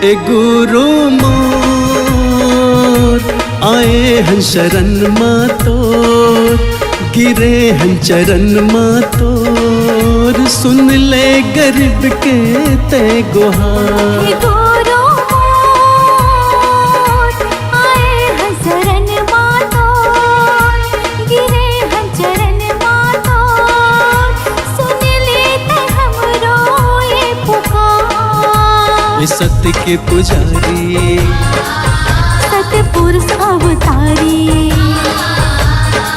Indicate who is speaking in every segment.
Speaker 1: ए गुरु मोर आए हन शरण माँ तोर, गिरे हन चरण माँ तोर, सुन ले गरीब के ते गुहार। सत्य के पुजारी,
Speaker 2: सत्य पुरुष अवतारी,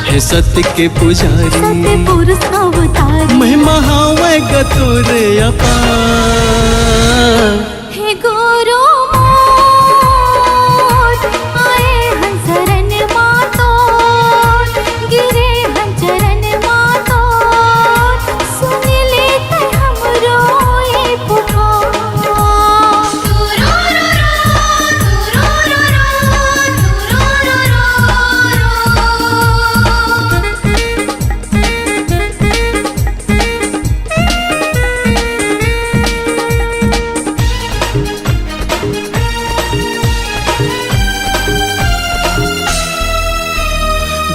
Speaker 1: हे सत्य के पुजारी,
Speaker 2: सत्य पुरुष अवतारी,
Speaker 1: महिमा हावे गतुर अपार।
Speaker 2: हे गुरु मोर आए हन शरण माँ तोर, गिरे हन चरण माँ तोर, सुन लेते हमरो ये पुकार।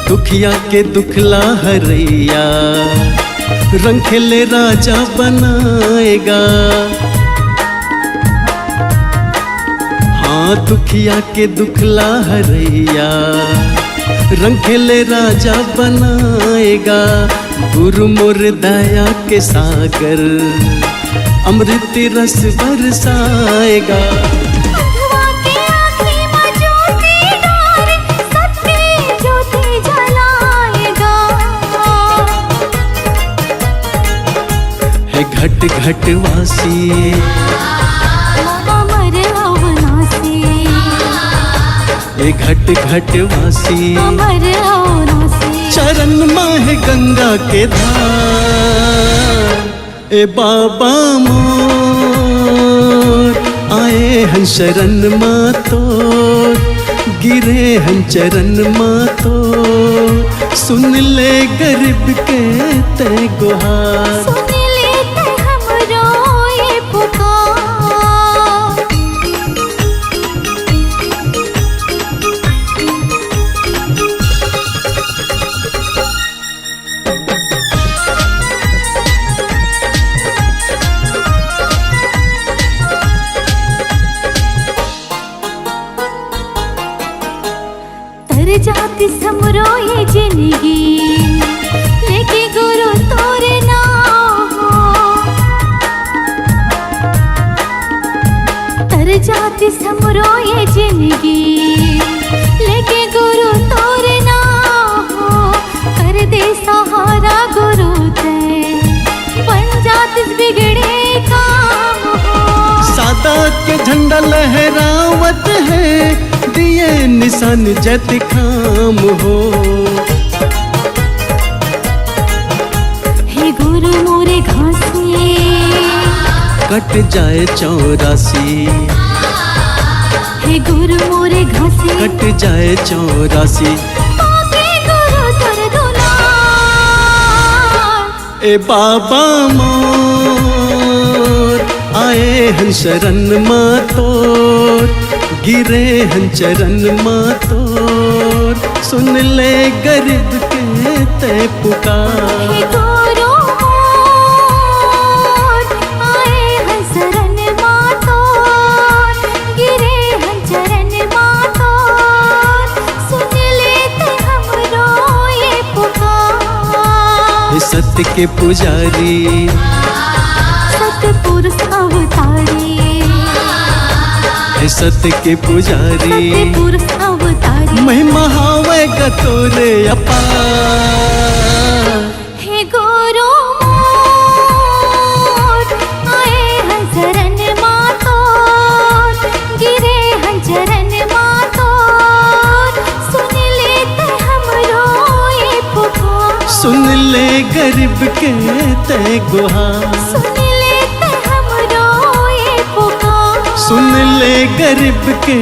Speaker 1: दुखिया के दुखला हरैया, रंग खेले राजा बनाएगा। हाँ दुखिया के दुखला हरैया, रंग खेले राजा बनाएगा। गुरु मोर दया के सागर, अमृत रस बरसाएगा। घट घट वासी
Speaker 2: अमर अविनाशी,
Speaker 1: ए घट घट वासी
Speaker 2: अमर अविनाशी,
Speaker 1: चरण माह गंगा के धार। ए बाबा मोर आए हन शरण माँ तोर, गिरे हन चरण माँ तोर, सुन ले गरीब के ते गुहार।
Speaker 2: तर जाती समरो ये जिंदगी, लेके गुरु तोरे नाम हो। तर जाती समरो ये जिंदगी, लेके गुरु तोरे नाम हो। कर दे सहारा गुरु ते, बन जाती बिगड़े काम हो।
Speaker 1: सादा के झंडा लहरावत है, दिए निशान जत खाम हो।
Speaker 2: हे गुरु मोरे घासी,
Speaker 1: कट जाए 84।
Speaker 2: हे गुरु मोरे घासी,
Speaker 1: कट जाए 84।
Speaker 2: गुरु तर दुलार।
Speaker 1: ए बाबा मोर आए हन शरण माँ तोर, गिरे हन चरण माँ तोर, सुन ले गरीब के ते पुकार।
Speaker 2: हे गुरु मोर आए हन शरण माँ तोर, गिरे हन चरण माँ तोर, सुन लेते हमरो ये पुकार।
Speaker 1: हे सत्य के पुजारी,
Speaker 2: सत्य पुरुष अवतारी,
Speaker 1: हे सत्य के पुजारी,
Speaker 2: सत्य पुरुष अवतारी,
Speaker 1: महिमा हावे गतुर अपार।
Speaker 2: हे गुरु मोर आए हन शरण माँ तोर, गिरे हन चरण माँ तोर, सुन लेते हमरो ये पुकार।
Speaker 1: सुन ले गरीब के ते गुहार।
Speaker 2: सुन लेते हमरो ये पुकार।
Speaker 1: सुन ले गरीब के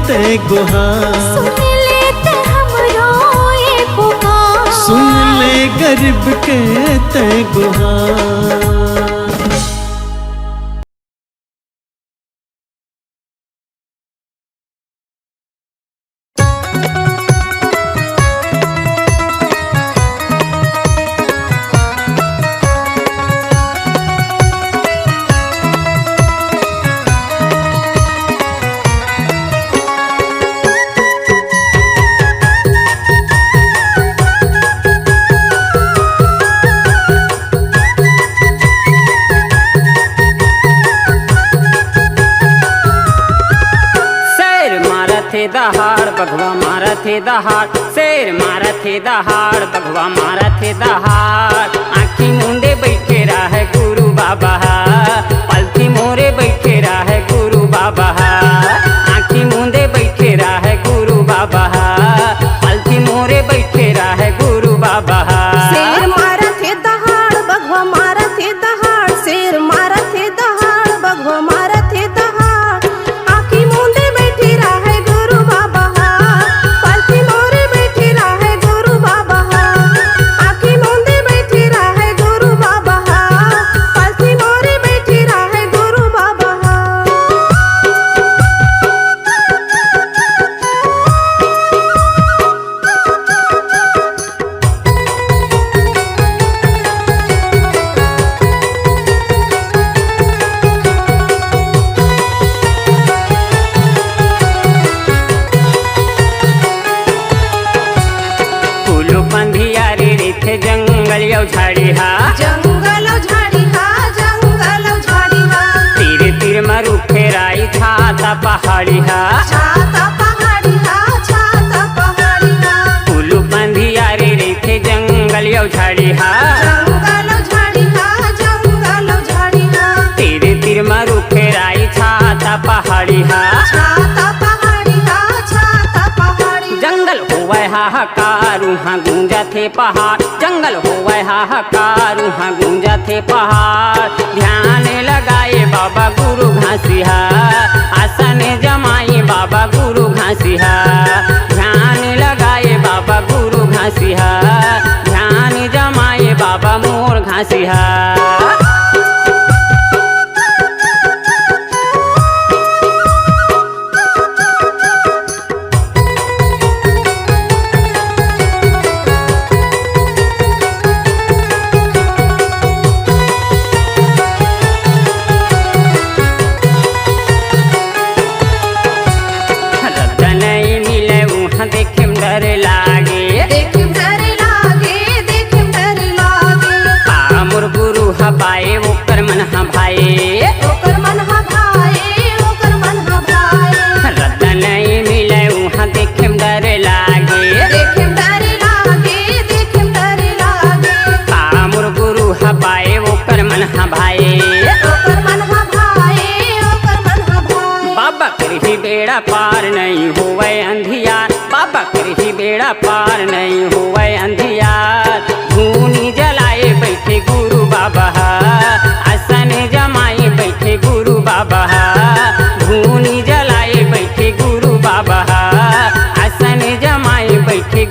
Speaker 1: ते गुहार।
Speaker 2: सुन लेते हमरो ये पुकार।
Speaker 1: सुन ले गरीब के ते गुहार।
Speaker 3: थे दहाड़ बघवा मारा थे दहाड़ शेर मारा थे दहाड़ बघवा मारा थे दहाड़ आँखी मुंदे बैठे रहे गुरु बाबा पलथी मोरे बैठे रहे गुरु बाबा आँखी मुंदे बैठे रहे गुरु बाबा पलथी मोरे बैठे रहे गुरु बाबा
Speaker 4: शेर मारा थे दहाड़ बघवा मारा थे दहाड़ शेर मारा थे दहाड़ बघवा मारा थे दहाड़ आँखी मूंदे बैठी रहे गुरु बाबा पलथी मोरे बैठी रहे गुरु बाबा आँखी मूंदे बैठी रहे गुरु बाबा पलथी मोरे बैठी रहे गुरु बाबा।
Speaker 3: कुलू पंधियारी रीथे जंगल यौ झाड़ी हा
Speaker 4: जंगल झाड़ी हा जंगल झाड़ी हा
Speaker 3: तीर तीर मरु फेराई छाता पहाड़ी हा
Speaker 4: छाता पहाड़ी हा छाता पहाड़ी हा
Speaker 3: कुलू पंधियारी रीथे जंगल यौ झाड़ी हा
Speaker 4: जंगल झाड़ी हा जंगल झाड़ी हा
Speaker 3: तीर तीर मरु फेराई छाता पहाड़ी हा
Speaker 4: छाता पहाड़ी हा छाता पहाड़ी
Speaker 3: जंगल होवे हाहाकार वहाँ गूंजा थे पहाड़ जंगल होवे हाहाकार वहाँ गूंजा थे पहाड़ ध्यान लगाए बाबा गुरु घासिया आसन जमाए बाबा गुरु घासिया ध्यान लगाए बाबा गुरु घासिया ध्यान जमाए बाबा मोर घासिया नहीं मिले वहाँ देखे में डर लागे
Speaker 4: देखिम डर लागे देखिम डर लागे
Speaker 3: मोर गुरु हबाए ओकर मन हबाए
Speaker 4: ओकर मन हा भाए ओकर मन हा भाए
Speaker 3: रद्द नहीं मिले वहाँ देखे में डर लागे
Speaker 4: देखिम डर लागे देखिम डर लागे
Speaker 3: मोर गुरु हबाए ओकर मन हबाए
Speaker 4: ओकर मन हा भाए ओकर मन हा भाए
Speaker 3: बाबा करही बेड़ा पार नहीं होवे अंधियार बाबा करही बेड़ा पार नहीं होवे अंधियार धूनी जलाए बैठे गुरु बाबा आसन जमाए बैठे गुरु बाबा धूनी जलाए बैठे गुरु बाबा आसन जमाए बैठे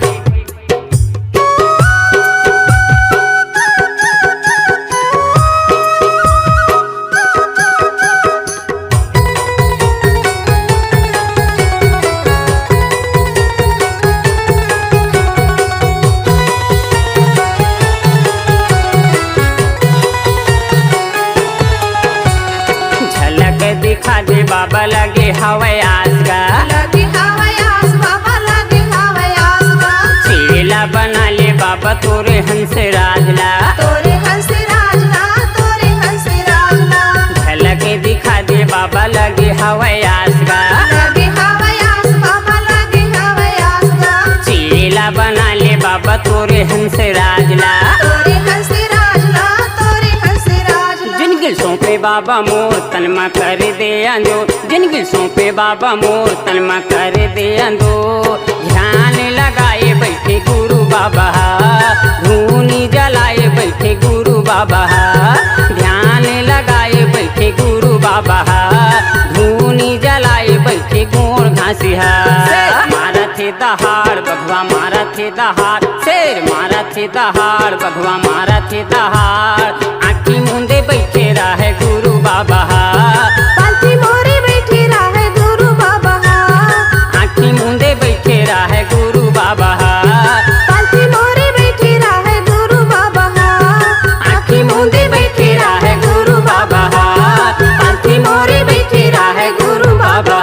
Speaker 3: झलक दिखा दे बाबा लगे हवे आसगा
Speaker 4: लगे हवाई आस बाबा लगे हवाई आस बा
Speaker 3: चेला बना ले बाबा तोरे हंस राजला
Speaker 4: तोरे हंस राजना तोरे हंस राजना
Speaker 3: झलक दिखा दे बाबा लगे हवे आसगा
Speaker 4: लगे हवाई आस बाबा लगे हवाई आस बा
Speaker 3: चेला बना ले बाबा तोरे हंस राजला
Speaker 4: तोरे हंस राजना तोरे हंस राजना
Speaker 3: जिनगिल सौंपे बाबा मोर तनमा कर दे अंदो जिनगिल सौंपे बाबा मोर तनमा कर दे अंदो ध्यान लगाए बैठे गुरु बाबा धूनी जलाए बैठे गुरु बाबा ध्यान लगाए बैठे गुरु बाबा धूनी जलाए बैठे गोर घासिया मारा थे दहाड़ बघवा मारा थे दहाड़ शेर मारा थे दहाड़ बघवा मारा थे दहाड़ आँखी मुंदे बैठे रहे गुरु बाबा
Speaker 4: पालथी मोरे बैठी रहे गुरु बाबा
Speaker 3: आँखी मुंदे बैठे रहे गुरु बाबा
Speaker 4: पालथी मोरे बैठी रहे गुरु बाबा
Speaker 3: आँखी मुंदे बैठे रहे गुरु बाबा आँखी मोरे बैठे रहे गुरु बाबा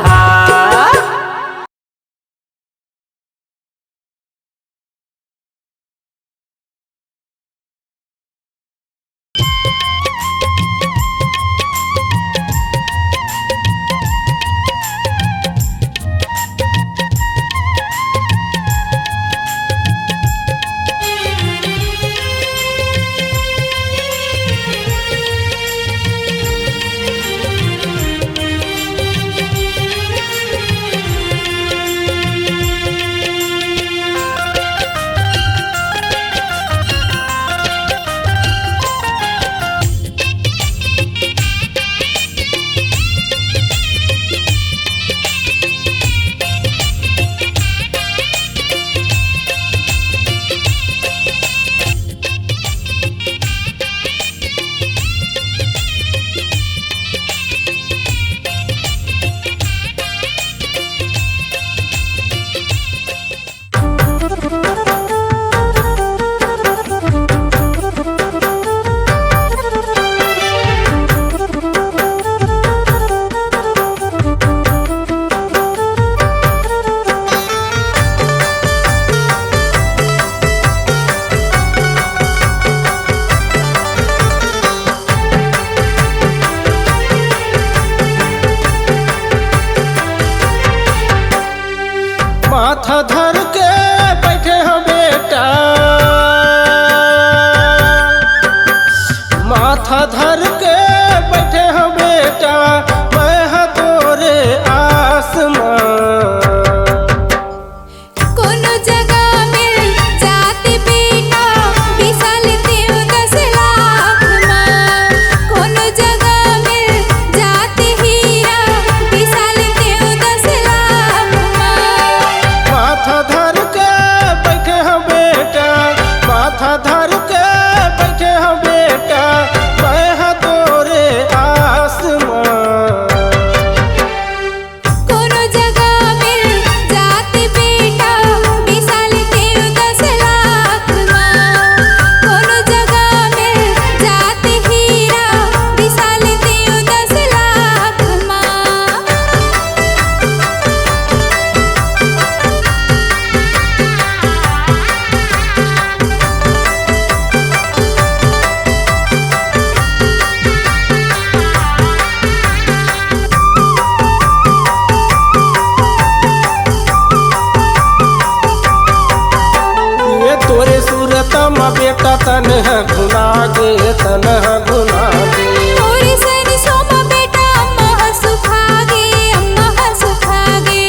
Speaker 5: बेटा तन है घुना गे तन है घुना गे
Speaker 2: थोड़ी सन सोमा बेटा अम्मा सुखागे अम्मा सुखागे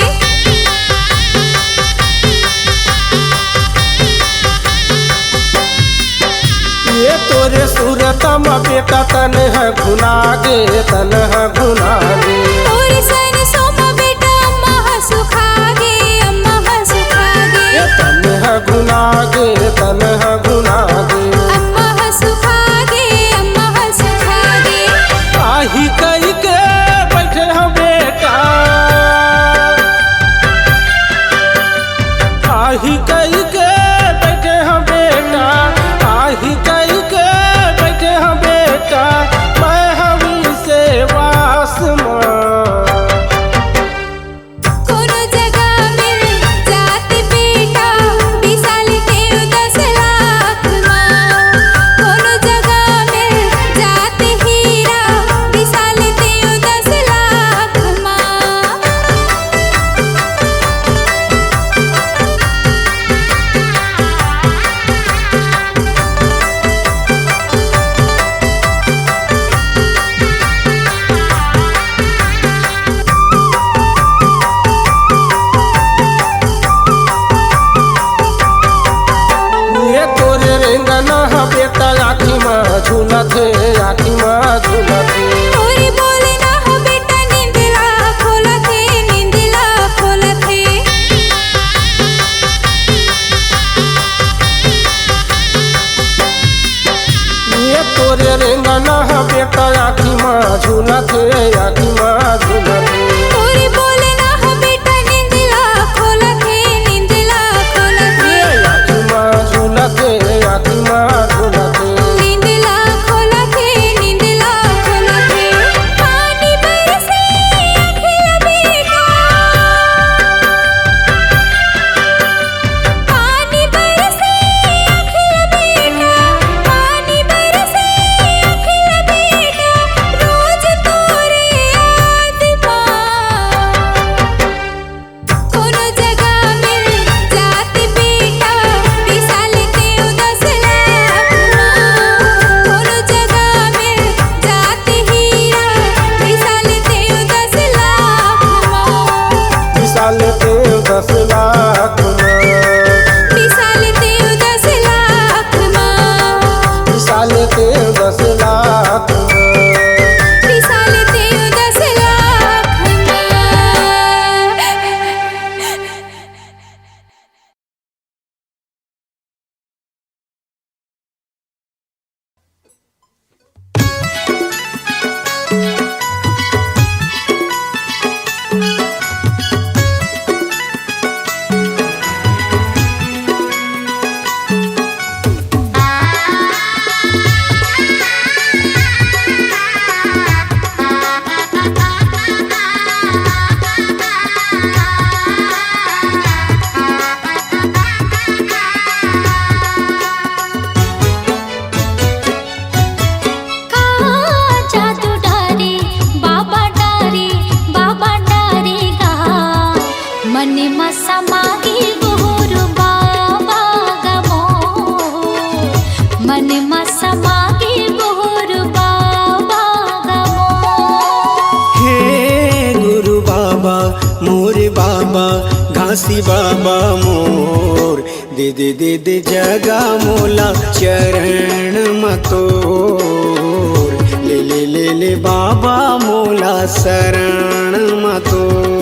Speaker 5: ये तोरे सूरत में बेटा तन है घुना गे तन है घुना गे
Speaker 2: थोड़ी सन सोमा बेटा अम्मा सुखागे अम्मा सुखागे
Speaker 5: ये तन है घुना गे तन है घुना गे
Speaker 2: अम्मा सुखागे अम्मा सुखागे
Speaker 5: आही कई के बैठे हैं बेटा आही कई के बैठे हैं बेटा आही कई के बैठे हैं बेटा मैं हमी से वास
Speaker 2: कोनो जगह मिल जात बेटा बिसाल के 10 लाख माँ कोनो जगह मिल जात हीरा बिसाल के 10 लाख माँ
Speaker 5: ये तोरे रेंगना है बेटा आखी माँ झूलत है आखी माँ झूलत है
Speaker 2: थोड़ी बोले ना हो बेटा नींदला खोलत है
Speaker 5: ये तोरे रेंगना है बेटा आखी माँ झूलत है आखी माँ झूलत है
Speaker 2: थोड़ी बोले ना हो बेटा नींदला खोलत है
Speaker 5: ये आखी माँ झूलत है आखी माँ झूलत है
Speaker 2: नींदला खोलत है पानी बरसे अखिल बेटा पानी बरसे अखिल बेटा पानी बरसे अखिल बेटा रोज तोरे याद कोनो जगह मिल जात बेटा बिसाल के 10 लाख कोनो जगह मिल जात हीरा बिसाल के 10 लाख
Speaker 5: विशाल के 10 लाख
Speaker 2: बिसाल के 10 लाख
Speaker 5: विशाल के 10 लाख
Speaker 2: बिसाल के 10 लाख जादू डारे बाबा डारेगा मन में समागी गुरु बाबा गमो मन में समागी गुरु बाबा गमो
Speaker 1: हे गुरु बाबा मोरे बाबा घासी बाबा मोर दे दे दे दे जगा मोला चरण मतोर ले ले ले ले बाबा मोला शरण मतोर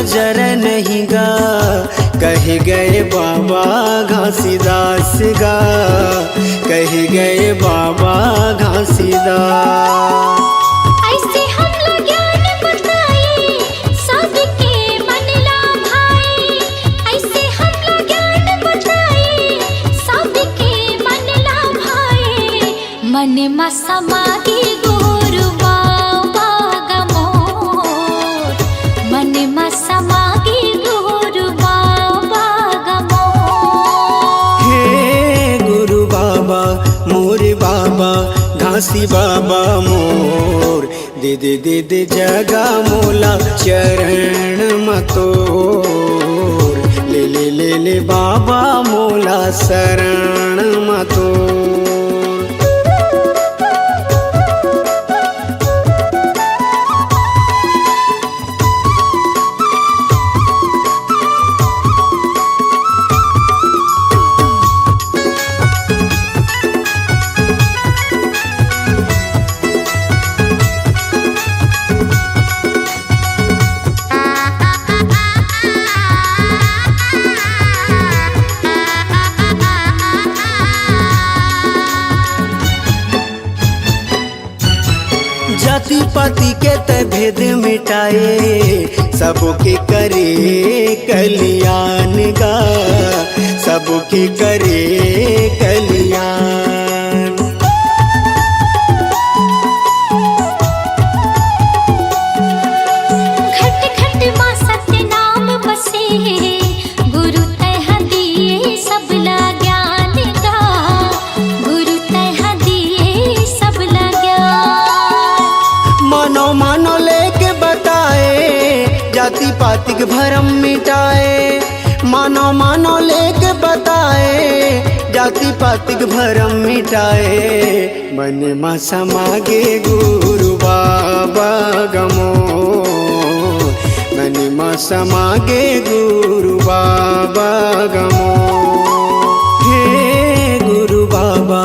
Speaker 1: नजर नहीं गा, कह गए बाबा घासीदास गा, कह गए बाबा घासीदास।
Speaker 2: ऐसे हमला ज्ञान बताए सबके मन ला भाई, ऐसे हमला ज्ञान बताए सबके मन ला भाई। मन मा समागे गुरु बाबा गमोर, मन मा समागे गुरु बाबा गमोर।
Speaker 1: हे गुरु बाबा मोरे बाबा घासी बाबा मोर, दे दे दे दे जगा मोला चरण मतोर, ले ले ले ले बाबा मोला शरण मतोर। जाति पाति के त भेद मिटाए, सबके करे कल्याण गा, सबके करे कल्याण।
Speaker 2: घट घट मां सत्य नाम बसे, गुरु तह दिए सबला ज्ञान गा, गुरु तह दिए सबला ज्ञान।
Speaker 1: मानो मानो लेके बताए, जाति पाति के भरम मिटाए, मानो मानो लेके बताए, जाति पाति के भरम मिटाए। मन मा समागे गुरु बाबा गमो, मन मा समागे गुरु बाबा गमो। हे गुरु बाबा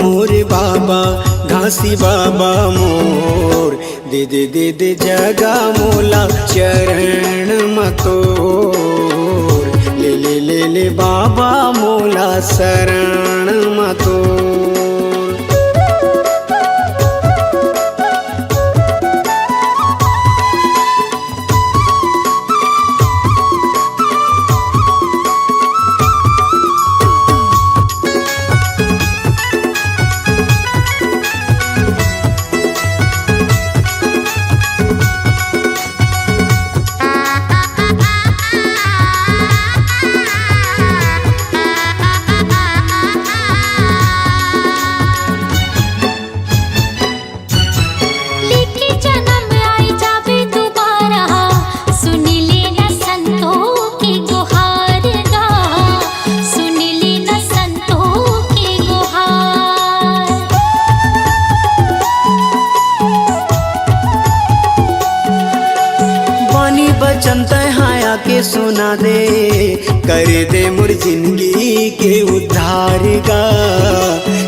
Speaker 1: मोरे बाबा घासी बाबा मोर, दे दे दे दे जगा मोला चरण मतोर, ले ले ले ले बाबा मोला शरण मतोर। वचन तहाया के सुना दे, कर दे मुर जिंदगी के उद्धार गा,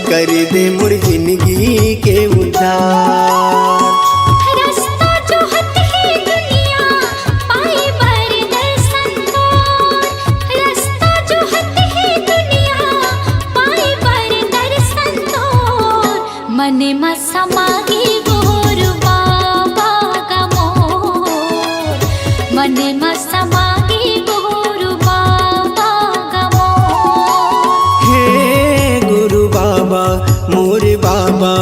Speaker 1: कर दे मुर जिंदगी के उद्धार।
Speaker 2: रास्ता जो हत है दुनिया पाए बर दर्शन तोर, रास्ता जो हत है दुनिया पाए बर दर्शन तोर। मन मा समागे गुरु बाबा गमोर, मन मा समागे गुरु बाबा गमोर।
Speaker 1: हे गुरु बाबा मोरे बाबा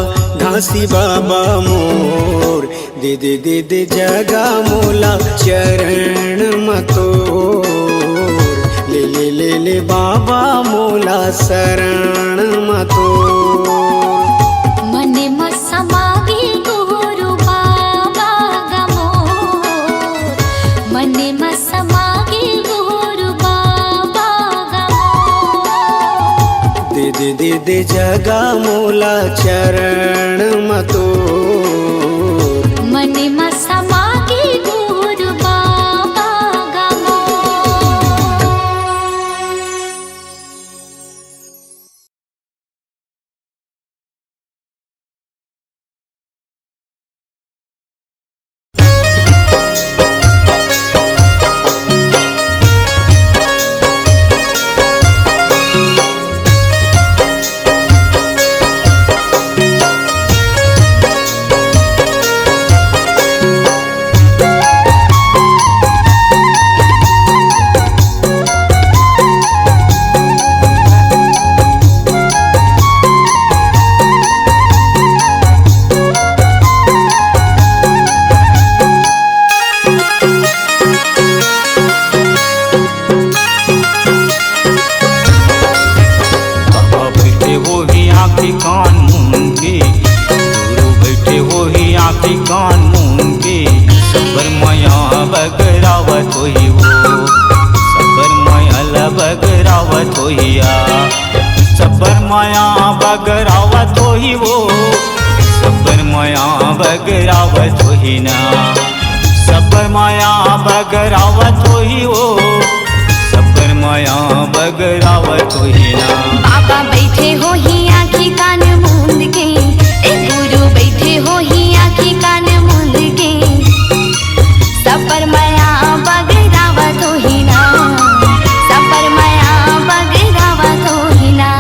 Speaker 1: घासी बाबा मोर, दे दे दे दे जगा मोला चरण मतोर, ले ले ले ले बाबा मोला शरण मतोर।
Speaker 2: मन मा समागे गुरु बाबा गमोर, मन मा समागे गुरु बाबा गमोर।
Speaker 1: दे दे दे दे जगा मोला चरण मतोर,
Speaker 2: मन मा समागे गुरु बाबा गमोर।
Speaker 6: बगरावत होई वो सबर माया बगरावत होइया सबर माया बगरावत होई वो सबर माया बगरावत होई ना सबर माया बगरावत होई वो सबर माया बगरावत होई ना।
Speaker 2: बाबा बैठे हो ही आँखी कान मूंद के, ए गुरु बैठे हो ही आँखी कान मूंद के, सबर माया बगरावत होई ना सबर माया बगरावत होई ना।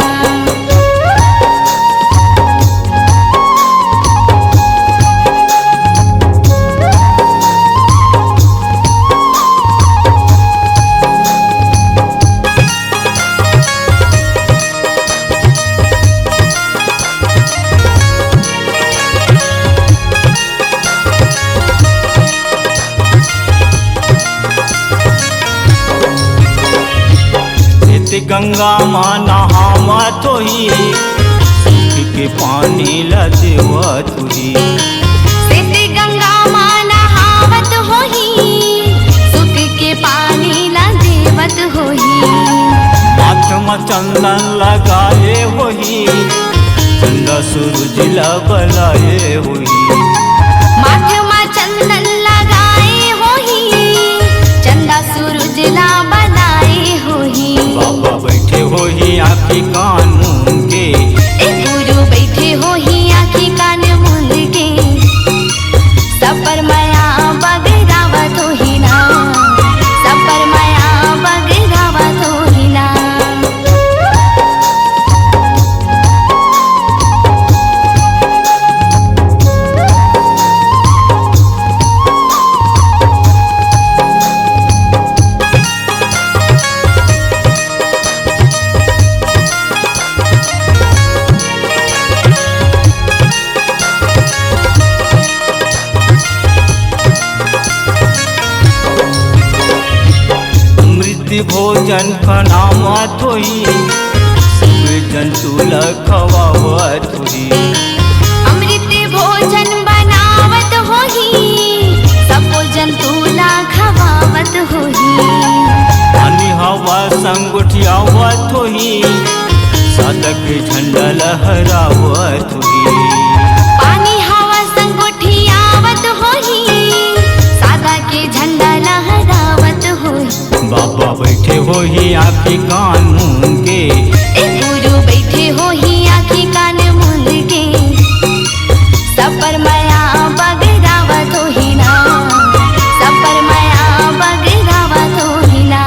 Speaker 6: गंगा माँ नहावत होई सुख के पानी लदेवत होई
Speaker 2: सिद्ध गंगा माँ नहावत होही सुख के पानी ला देवत होही
Speaker 6: माथ में चंदन लगाए होई चंदा सूरज बलाए होई
Speaker 2: माथ में चंदन लगाए होही चंदा सूरज ला बनाए होही।
Speaker 6: बाबा बैठे होई आँखी कान मूंद के,
Speaker 2: ए गुरु बैठे होही आँखी कान मूंद के, सबर माया बगरावत होही ना सबर माया बगरावत होही ना।
Speaker 6: भोजन खनावत होई सब जंतु लखवावत होई
Speaker 2: अमृत भोजन बनावत होही सब जंतु ला खवावत होही
Speaker 6: पानी हवा संग उठियावत होई साधक झंडा लहरावत होई
Speaker 2: पानी हवा संग उठियावत होही सादा के झंडा लहरावत होही।
Speaker 6: बाबा बैठे होई आँखी कान मूंद के,
Speaker 2: ए गुरु बैठे होही आँखी कान मूंद के, सबर माया बगरावत होही ना सबर माया बगरावत होही ना।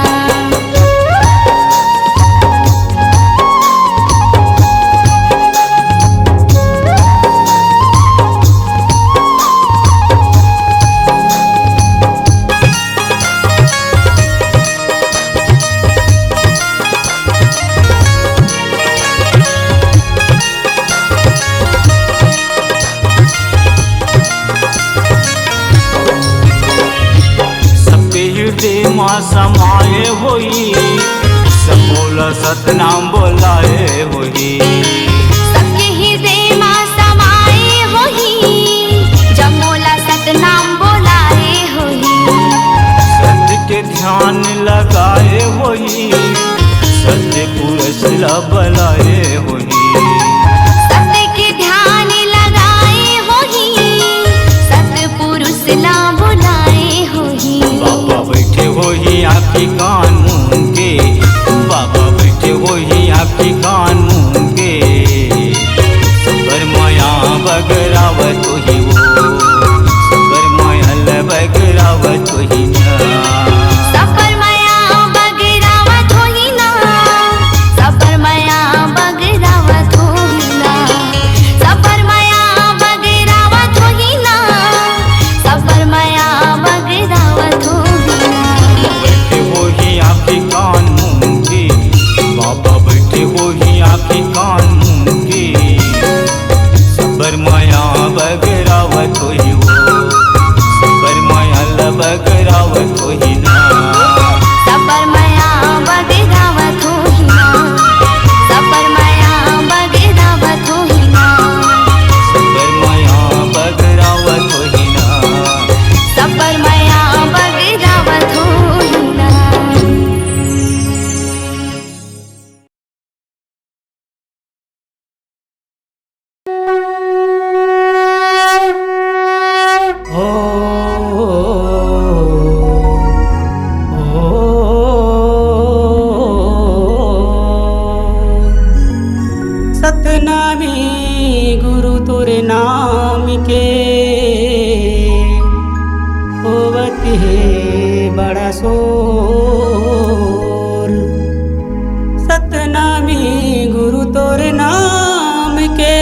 Speaker 6: हृदय माँ समाये होई सब बोला सतनाम बोलाए होई
Speaker 2: सबके हृदय माँ समाए होही जब मोला सतनाम बोलाए होही
Speaker 6: सत्य के ध्यान लगाए होई सत्य पुरुष बलाए होई
Speaker 2: सत्य के ध्यान लगाए होही सत्य पुरुष ला बुलाए होही।
Speaker 6: बाबा बैठे होई आँखी कान मूंद के, बाबा बैठे होई आँखी कान मूंद के, सबर माया बगरावत होई वो सबर माया बगरावत होई ना
Speaker 2: सबर माया बगरावत होही ना सबर माया बगरावत होही ना सबर माया बगरावत होही ना सबर माया बगरावत होही ना।
Speaker 6: बैठे होई आँखी कान मूंद के, बाबा बैठे होई आँखी कान मूंद के, सबर माया बगरावत होई वो सबर माया बगरावत होई ना
Speaker 2: सबर माया बगरावत होही ना सबर माया बगरावत होही ना
Speaker 6: सबर माया बगरावत होई ना
Speaker 2: सबर माया बगरावत
Speaker 3: बड़ा शोर। सतनामी गुरु तोर नाम के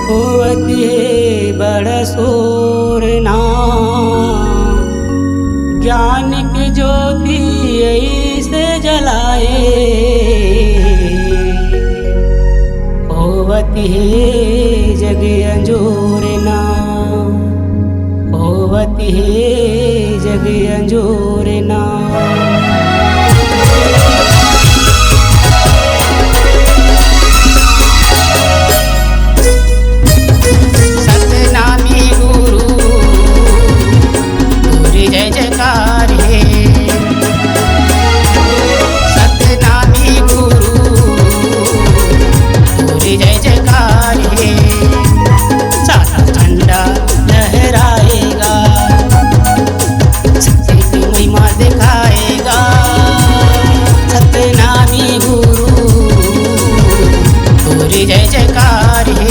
Speaker 3: होवत है बड़ा शोर नाम। ज्ञान की ज्योति ऐसे जलाए होवत है जग अंजोर नाम। होवत है जग अंजोर नाम। जय जयकार है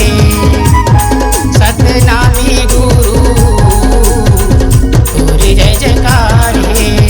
Speaker 3: सतनामी गुरु तोरे जय जयकार है।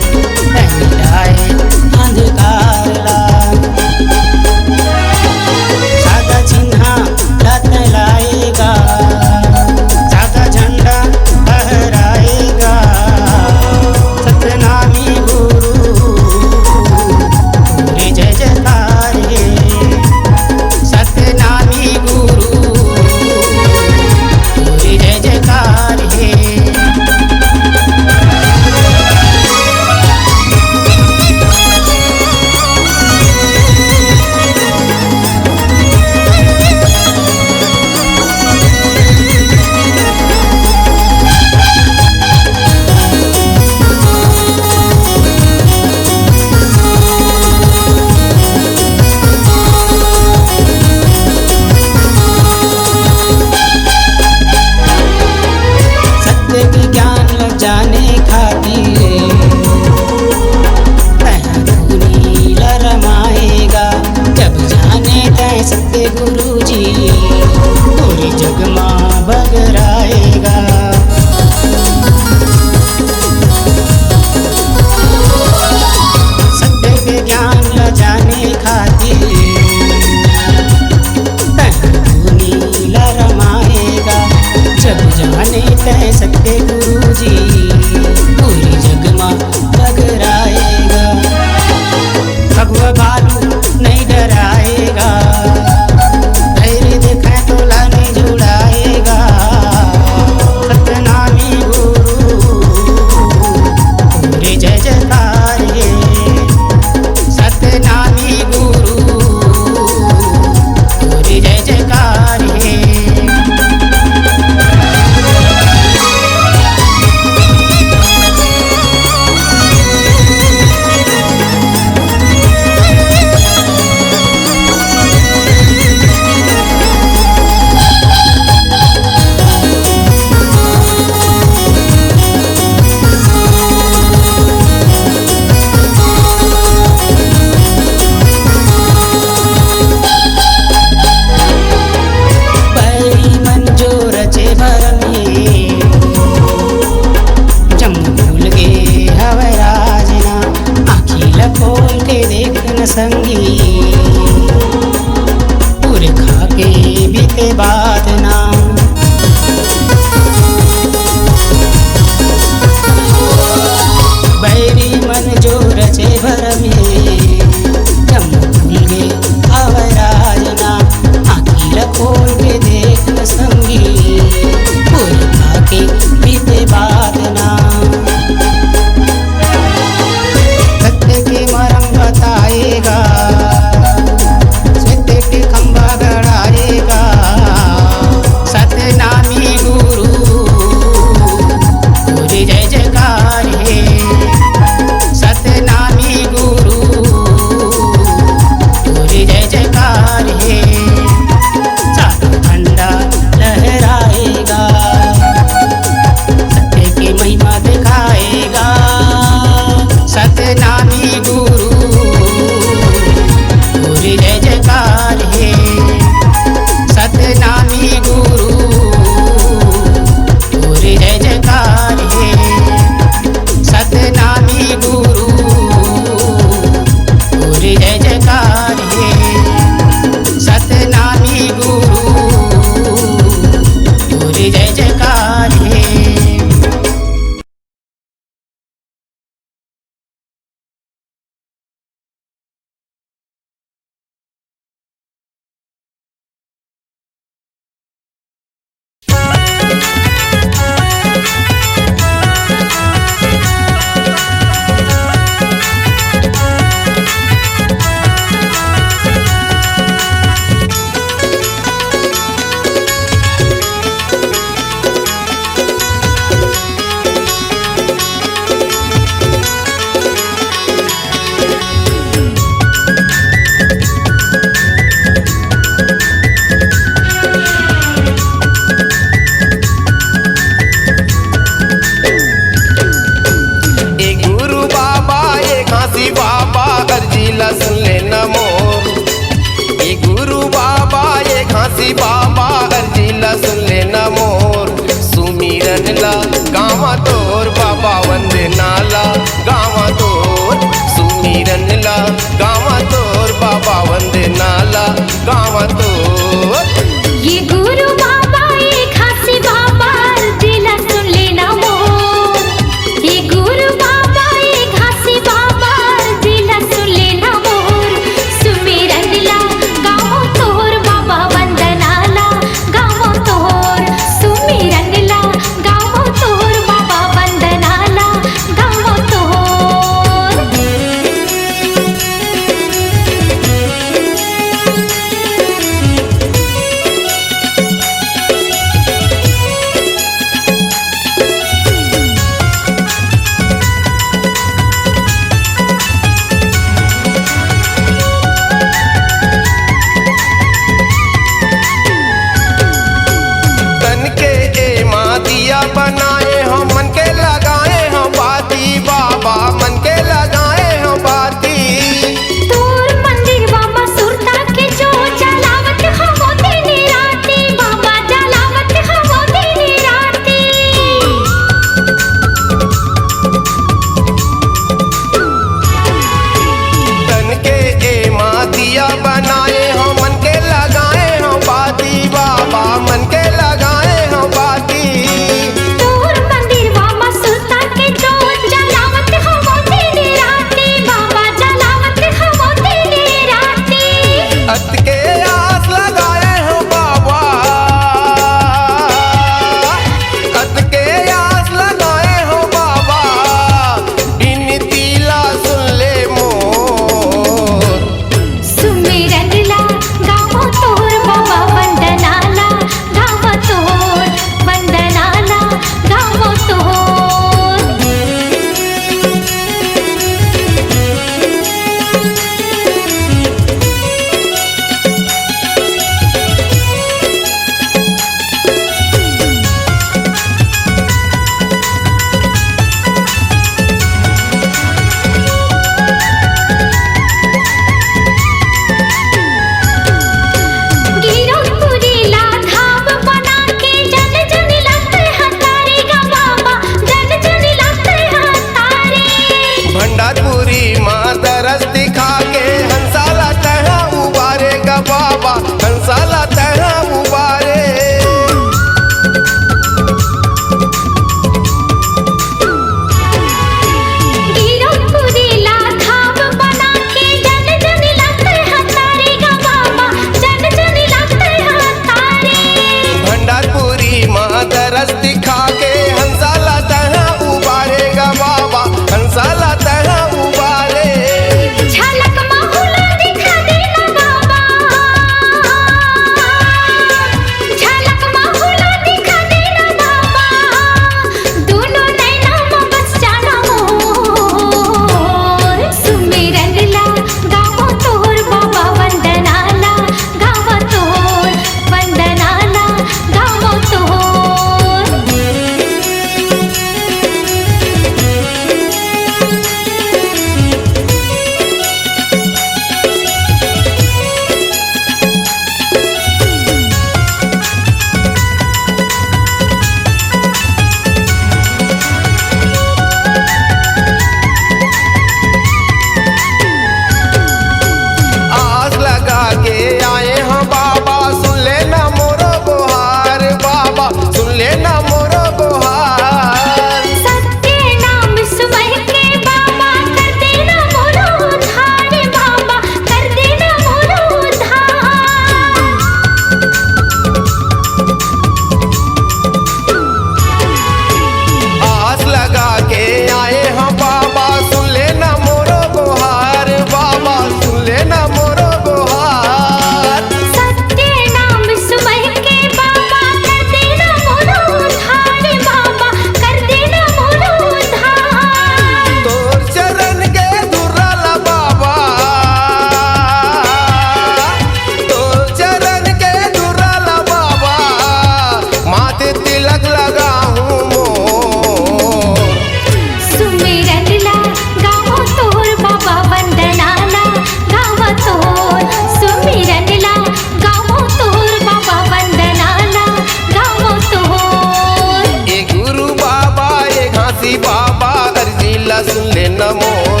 Speaker 7: अर्जिला सुन ले न मोर।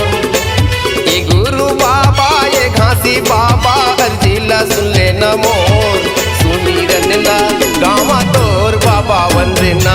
Speaker 7: ये गुरु बाबा ये घासी बाबा अर्जिला सुन ले न मोर। सुमिरन ला गावा तोर बाबा वंदना